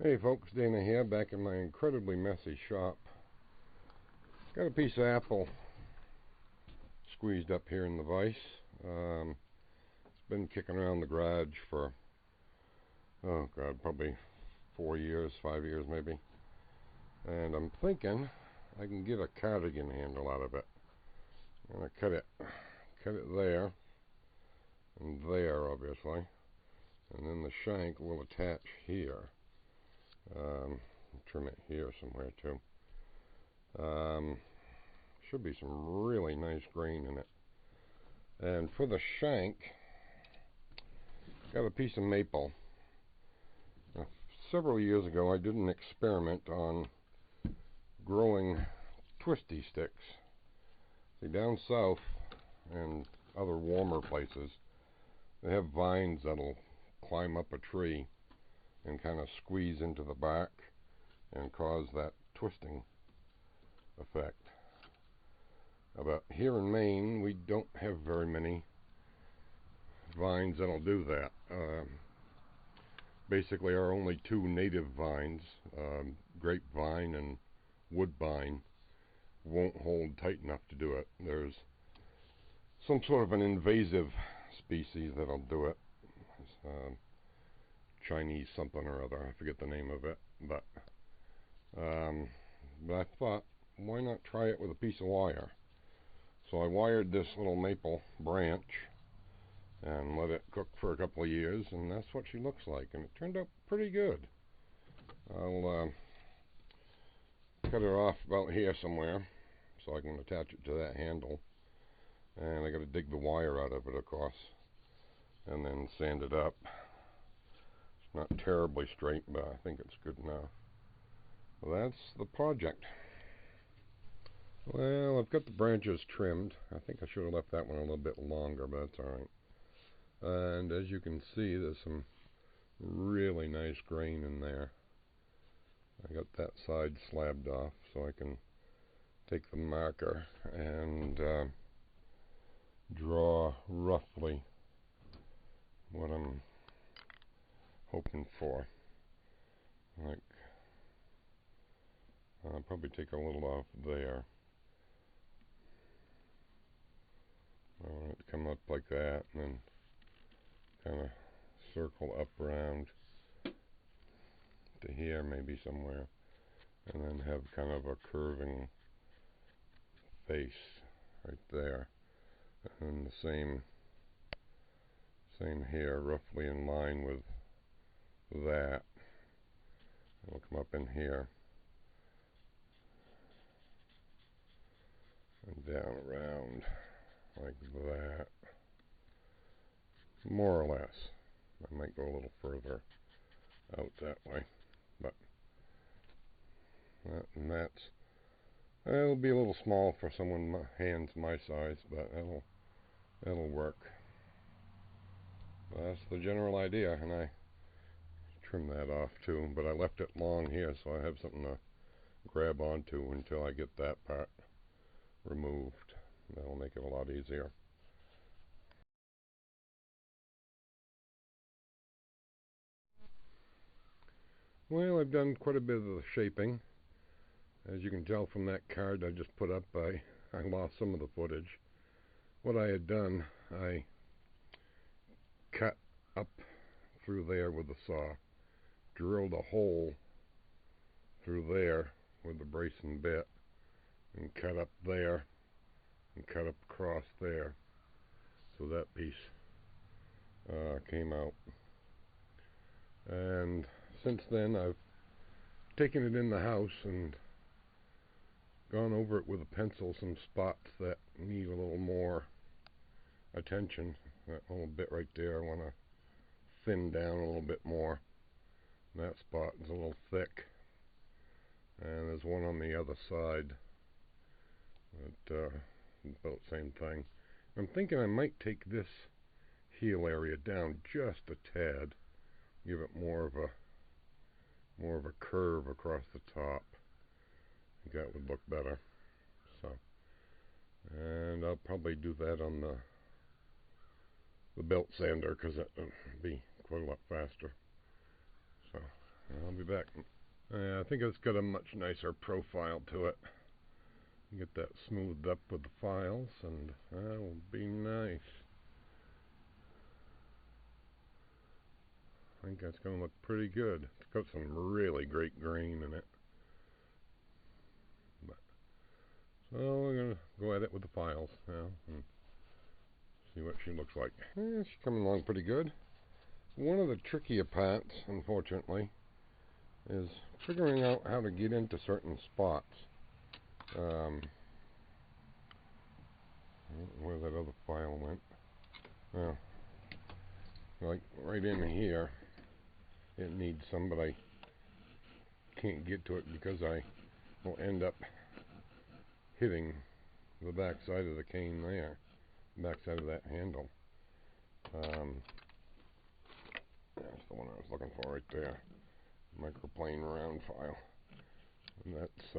Hey folks, Dana here, back in my incredibly messy shop. Got a piece of apple squeezed up here in the vise. It's been kicking around the garage for, oh god, probably 4 years, 5 years maybe. And I'm thinking I can get a cardigan handle out of it. I'm gonna cut it there, and there obviously. And then the shank will attach here. Trim it here somewhere too. Should be some really nice grain in it. And for the shank, got a piece of maple. Now, several years ago I did an experiment on growing twisty sticks. See, down south and other warmer places, they have vines that'll climb up a tree and kind of squeeze into the bark and cause that twisting effect. But here in Maine, we don't have very many vines that'll do that. Basically, our only two native vines, grapevine and woodbine, won't hold tight enough to do it. There's some sort of an invasive species that'll do it. Chinese something or other, I forget the name of it. But I thought, why not try it with a piece of wire? So I wired this little maple branch and let it cook for a couple of years, and that's what she looks like, and it turned out pretty good. I'll cut her off about here somewhere so I can attach it to that handle, and I got to dig the wire out of it, of course, and then sand it up. It's not terribly straight, but I think it's good enough. Well, that's the project. Well, I've got the branches trimmed. I think I should have left that one a little bit longer, but that's alright. And as you can see, there's some really nice grain in there. I got that side slabbed off so I can take the marker and draw roughly what I'm hoping for. Like, I'll probably take a little off there. I want it to come up like that, and then kind of circle up around to here maybe somewhere, and then have kind of a curving face right there, and the same here, roughly in line with that. It'll come up in here and down around like that, more or less. I might go a little further out that way, but it'll be a little small for someone hands my size, but that'll work. That's the general idea, and I trim that off too, but I left it long here so I have something to grab onto until I get that part removed. That'll make it a lot easier. Well, I've done quite a bit of the shaping. As you can tell from that card I just put up, I lost some of the footage. What I had done, I cut up through there with the saw, drilled a hole through there with the bracing bit, and cut up there, and cut up across there, so that piece came out. And since then I've taken it in the house and gone over it with a pencil, some spots that need a little more attention. That little bit right there I want to thin down a little bit more. That spot is a little thick, and there's one on the other side that about the same thing. I'm thinking I might take this heel area down just a tad, give it more of a curve across the top. I think that would look better. So, and I'll probably do that on the belt sander, because it'll be quite a lot faster. So I'll be back. I think it's got a much nicer profile to it. Get that smoothed up with the files, and that will be nice. I think that's going to look pretty good. It's got some really great grain in it. So we're going to go at it with the files now and see what she looks like. She's coming along pretty good. One of the trickier parts, unfortunately, is figuring out how to get into certain spots. Where that other file went. Well, like right in here, it needs some, but I can't get to it because I will end up hitting the back side of the cane there, back side of that handle. That's the one I was looking for right there, microplane round file. And that's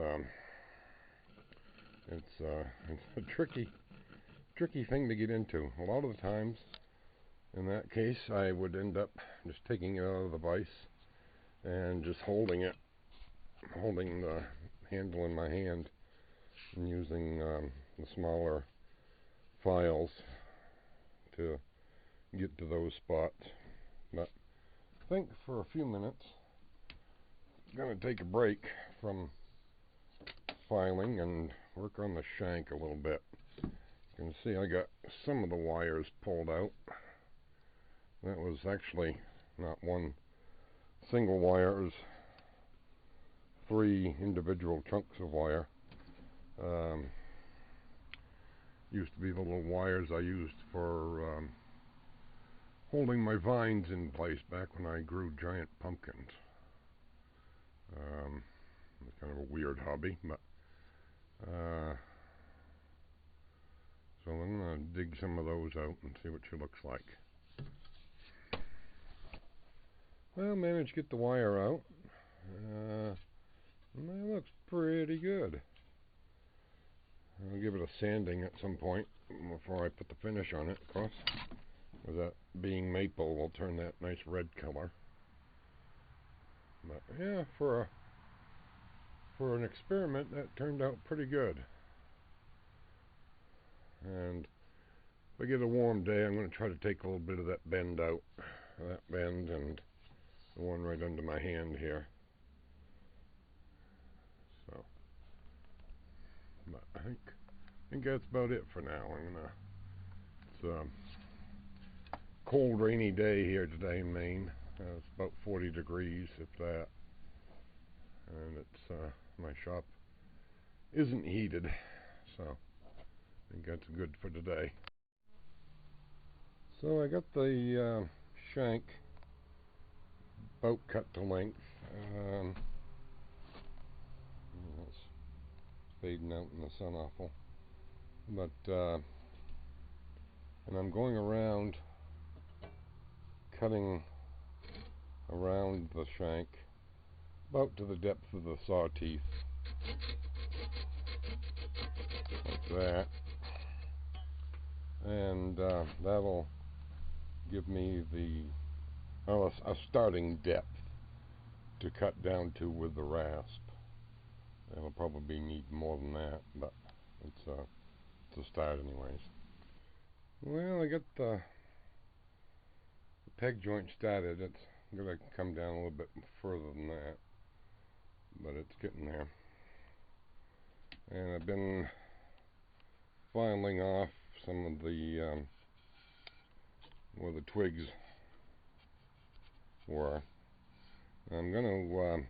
it's a tricky thing to get into. A lot of the times, in that case, I would end up just taking it out of the vise and just holding the handle in my hand and using the smaller files to get to those spots. But I think for a few minutes, I'm going to take a break from filing and work on the shank a little bit. You can see I got some of the wires pulled out. That was actually not one single wire, it was 3 individual chunks of wire. Used to be the little wires I used for holding my vines in place back when I grew giant pumpkins. It's kind of a weird hobby, but so I'm going to dig some of those out and see what she looks like. Well, managed to get the wire out. And that looks pretty good. I'll give it a sanding at some point before I put the finish on it, of course. With that being maple, will turn that nice red color. But yeah, for an experiment, that turned out pretty good. And if I get a warm day, I'm going to try to take a little bit of that bend out. That bend and the one right under my hand here. So, but I think that's about it for now. It's a cold, rainy day here today in Maine. It's about 40 degrees, if that. And it's my shop isn't heated, so I think that's good for today. So I got the shank about cut to length. It's fading out in the sun awful. But and I'm going around cutting around the shank about to the depth of the saw teeth, like that, and that'll give me a starting depth to cut down to with the rasp. It'll probably need more than that, but it's a start anyways. Well, I got the peg joint started. It's going to come down a little bit further than that, but it's getting there. And I've been filing off some of the where the twigs were. I'm going to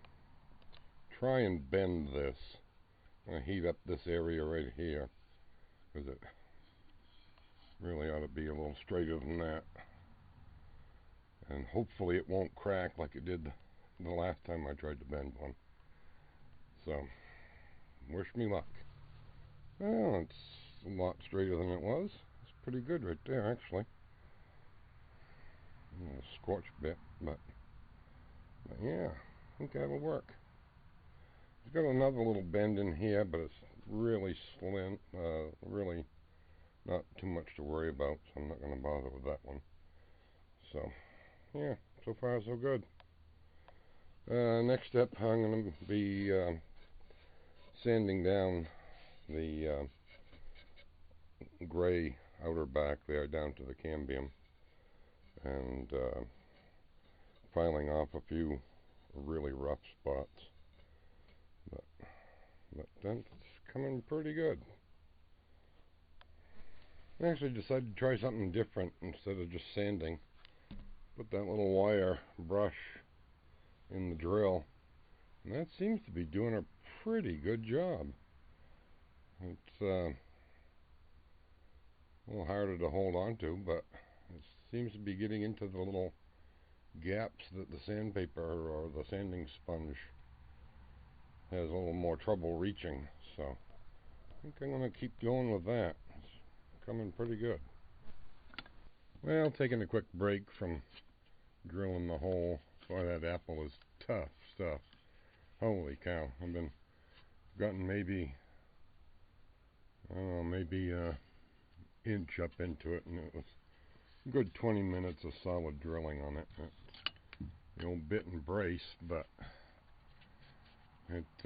try and bend this. I'm going to heat up this area right here, because it really ought to be a little straighter than that. And hopefully it won't crack like it did the last time I tried to bend one. So, wish me luck. Well, it's a lot straighter than it was. It's pretty good right there, actually. A scorch bit, but yeah, I think that'll work. It's got another little bend in here, but it's really slim, really not too much to worry about, so I'm not going to bother with that one. So, yeah, so far so good. Next step, I'm going to be sanding down the gray outer back there down to the cambium, and filing off a few really rough spots. But that's coming pretty good. I actually decided to try something different instead of just sanding. Put that little wire brush in the drill, and that seems to be doing a pretty good job. It's a little harder to hold on to, but it seems to be getting into the little gaps that the sandpaper or the sanding sponge has a little more trouble reaching. So I think I'm going to keep going with that. It's coming pretty good. Well, taking a quick break from drilling the hole. Boy, that apple is tough stuff. Holy cow. I've gotten maybe, I don't know, maybe an inch up into it, and it was a good 20 minutes of solid drilling on it. It's the old bit and brace, but it's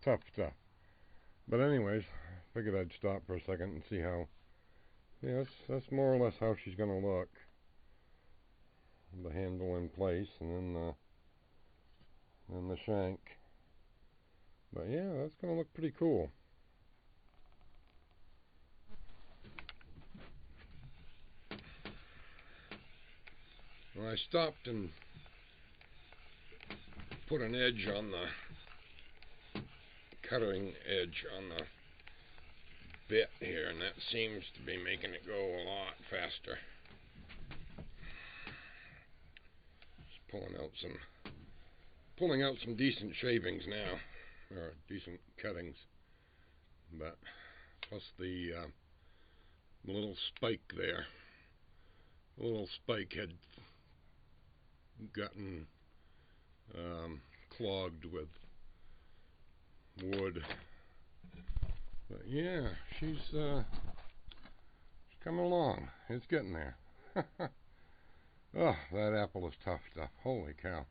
tough stuff. But anyways, I figured I'd stop for a second and see how, yeah, that's more or less how she's going to look. The handle in place, and then the shank. But yeah, that's going to look pretty cool. Well, I stopped and put an edge on the cutting edge on the bit here, and that seems to be making it go a lot faster. Just pulling out some decent shavings now, or decent cuttings. But plus the little spike there, the little spike had gotten clogged with wood. But yeah, she's coming along. It's getting there. Oh, that apple is tough stuff. Holy cow.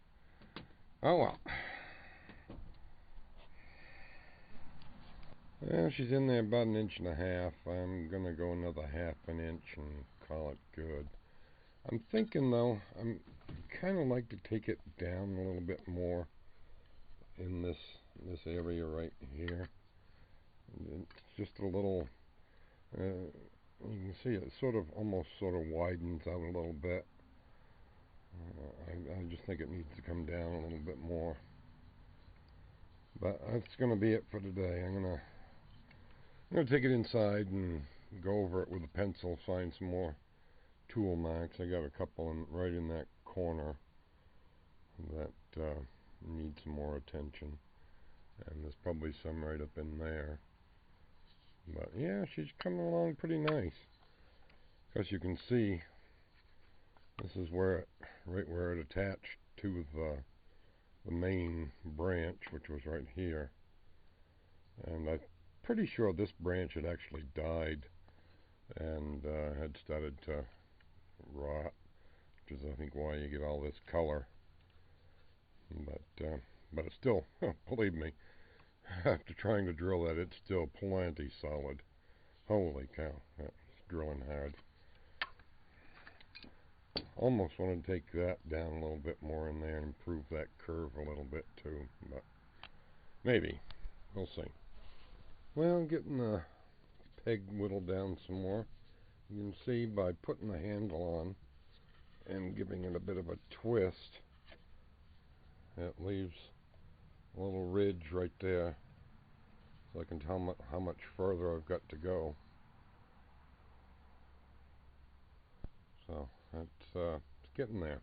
Oh well. Well, she's in there about 1.5 inches. I'm gonna go another 1/2 inch and call it good. I'm thinking though, I'm kind of like to take it down a little bit more in this area right here. It's just a little, you can see it almost sort of widens out a little bit. I just think it needs to come down a little bit more. But that's going to be it for today. I'm going to take it inside and go over it with a pencil, find some more tool marks. I got a couple right in that corner that need some more attention. And there's probably some right up in there. But yeah, she's coming along pretty nice. As you can see, this is where right where it attached to the main branch, which was right here. And I'm pretty sure this branch had actually died and had started to rot, which is I think why you get all this color. But it's still, believe me, after trying to drill that, it's still plenty solid. Holy cow, that's drilling hard. Almost want to take that down a little bit more in there and improve that curve a little bit too, but maybe. We'll see. Well, getting the peg whittled down some more. You can see by putting the handle on and giving it a bit of a twist, it leaves a little ridge right there, so I can tell how much further I've got to go. So it's getting there.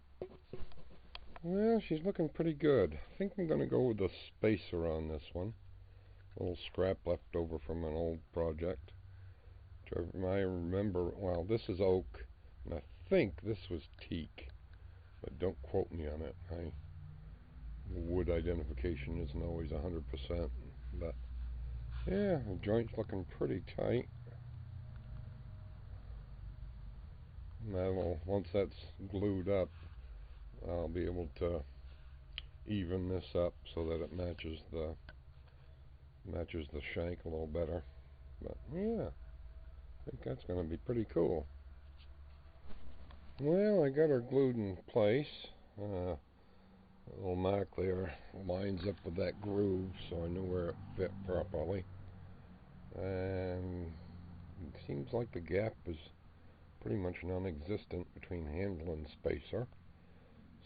Well, she's looking pretty good. I think I'm going to go with the spacer on this one. A little scrap left over from an old project. Which I remember, well, this is oak, and I think this was teak. But don't quote me on it. Wood identification isn't always 100%. But yeah, the joint's looking pretty tight. Now, once that's glued up, I'll be able to even this up so that it matches the shank a little better. But yeah, I think that's going to be pretty cool. Well, I got her glued in place. A little mark there lines up with that groove, so I knew where it fit properly. And it seems like the gap is pretty much non-existent between handle and spacer,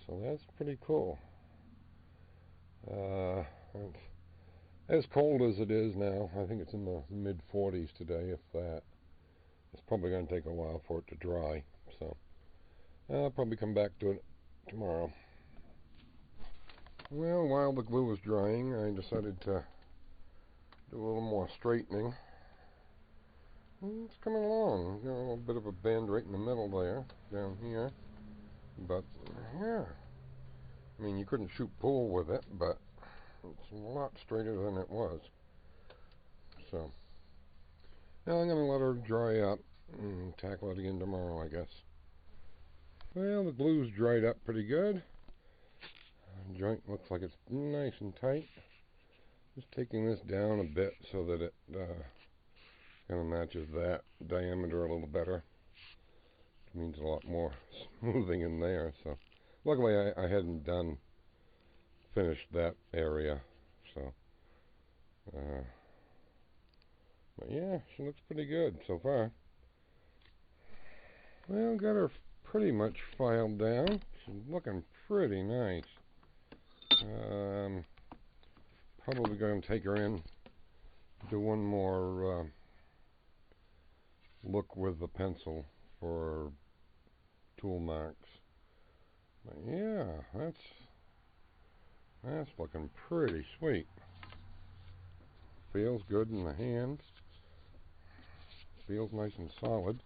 so that's pretty cool. As cold as it is now, I think it's in the mid-40s today, if that. It's probably going to take a while for it to dry, so I'll probably come back to it tomorrow. Well, while the glue was drying, I decided to do a little more straightening. It's coming along. Got a little bit of a bend right in the middle there, down here. But, yeah. I mean, you couldn't shoot pool with it, but it's a lot straighter than it was. So, now I'm going to let her dry up and tackle it again tomorrow, I guess. Well, the glue's dried up pretty good. The joint looks like it's nice and tight. Just taking this down a bit so that it kind of matches that diameter a little better. It means a lot more smoothing in there. So, luckily I hadn't finished that area. So, but yeah, she looks pretty good so far. Well, got her pretty much filed down. She's looking pretty nice. Probably going to take her in, do one more look with the pencil for tool marks. But yeah, that's looking pretty sweet. Feels good in the hand. Feels nice and solid.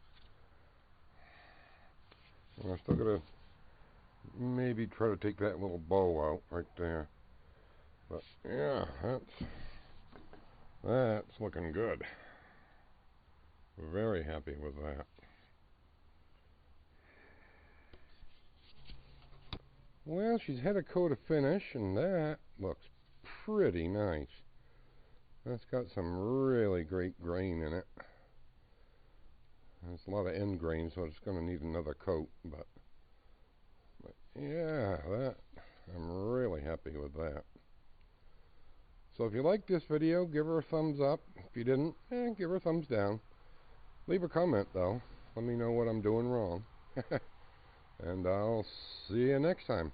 And I'm still gonna maybe try to take that little bow out right there. But yeah, that's looking good. Very happy with that. Well, she's had a coat of finish, and that looks pretty nice. That's got some really great grain in it. There's a lot of end grain, so it's going to need another coat, but yeah, I'm really happy with that. So if you liked this video, give her a thumbs up. If you didn't, give her a thumbs down. Leave a comment, though. Let me know what I'm doing wrong. And I'll see you next time.